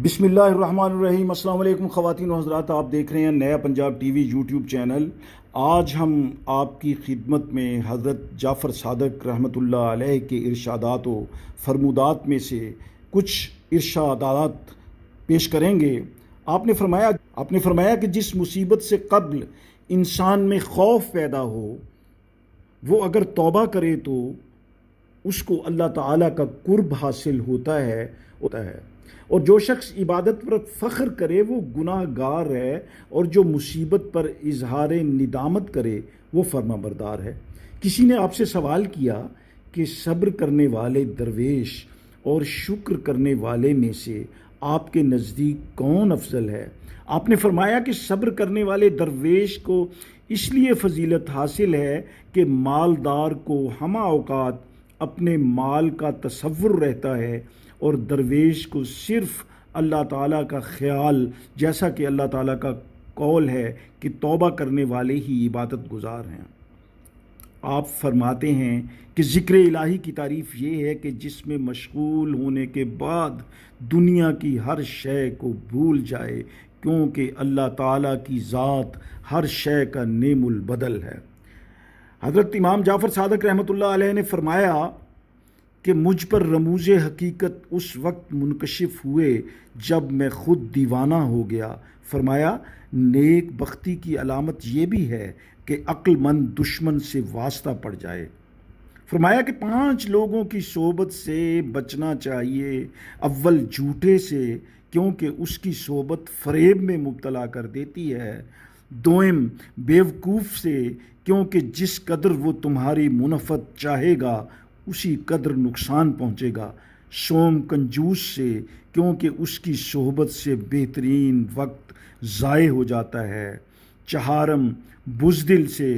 بسم اللہ الرحمن الرحیم۔ السلام علیکم خواتین و حضرات، آپ دیکھ رہے ہیں نیا Punjab T V YouTube channel. آج ہم آپ کی خدمت میں حضرت جعفر صادق رحمۃ اللہ علیہ کے ارشادات و فرمودات میں سے کچھ ارشادات پیش کریں گے۔ آپ نے فرمایا کہ جس مصیبت سے قبل انسان میں خوف پیدا ہو، وہ اگر توبہ کرے تو اس کو اللہ تعالیٰ کا قرب حاصل ہوتا ہے اور جو شخص عبادت پر فخر کرے وہ گناہ گار ہے، اور جو مصیبت پر اظہار ندامت کرے وہ فرما بردار ہے۔ کسی نے آپ سے سوال کیا کہ صبر کرنے والے درویش اور شکر کرنے والے میں سے آپ کے نزدیک کون افضل ہے؟ آپ نے فرمایا کہ صبر کرنے والے درویش کو اس لیے فضیلت حاصل ہے کہ مالدار کو ہمہ اوقات اپنے مال کا تصور رہتا ہے، اور درویش کو صرف اللہ تعالیٰ کا خیال، جیسا کہ اللہ تعالیٰ کا قول ہے کہ توبہ کرنے والے ہی عبادت گزار ہیں۔ آپ فرماتے ہیں کہ ذکر الہی کی تعریف یہ ہے کہ جس میں مشغول ہونے کے بعد دنیا کی ہر شے کو بھول جائے، کیونکہ اللہ تعالیٰ کی ذات ہر شے کا نعم البدل ہے۔ حضرت امام جعفر صادق رحمۃ اللہ علیہ نے فرمایا کہ مجھ پر رموز حقیقت اس وقت منکشف ہوئے جب میں خود دیوانہ ہو گیا۔ فرمایا نیک بختی کی علامت یہ بھی ہے کہ عقل مند دشمن سے واسطہ پڑ جائے۔ فرمایا کہ 5 لوگوں کی صحبت سے بچنا چاہیے۔ اول جھوٹے سے، کیونکہ اس کی صحبت فریب میں مبتلا کر دیتی ہے۔ دوم بیوقوف سے، کیونکہ جس قدر وہ تمہاری منفعت چاہے گا اسی قدر نقصان پہنچے گا۔ سوم کنجوس سے، کیونکہ اس کی صحبت سے بہترین وقت ضائع ہو جاتا ہے۔ چہارم بزدل سے،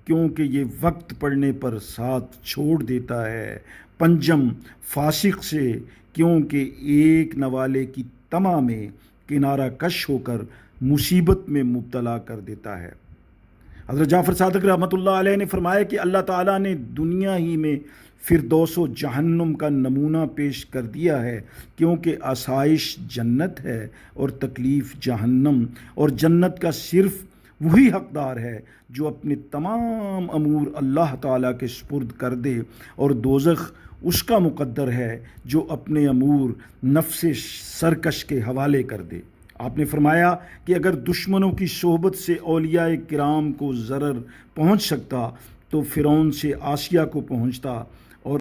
کیونکہ یہ وقت پڑنے پر ساتھ چھوڑ دیتا ہے۔ پنجم فاسق سے، کیونکہ ایک نوالے کی طمع میں کنارہ کش ہو کر مصیبت میں مبتلا کر دیتا ہے۔ حضرت جعفر صادق رحمۃ اللہ علیہ نے فرمایا کہ اللہ تعالیٰ نے دنیا ہی میں فردوس و جہنم کا نمونہ پیش کر دیا ہے، کیونکہ آسائش جنت ہے اور تکلیف جہنم، اور جنت کا صرف وہی حقدار ہے جو اپنے تمام امور اللہ تعالیٰ کے سپرد کر دے، اور دوزخ اس کا مقدر ہے جو اپنے امور نفس سرکش کے حوالے کر دے۔ آپ نے فرمایا کہ اگر دشمنوں کی صحبت سے اولیاء کرام کو ضرر پہنچ سکتا تو فرعون سے آسیہ کو پہنچتا،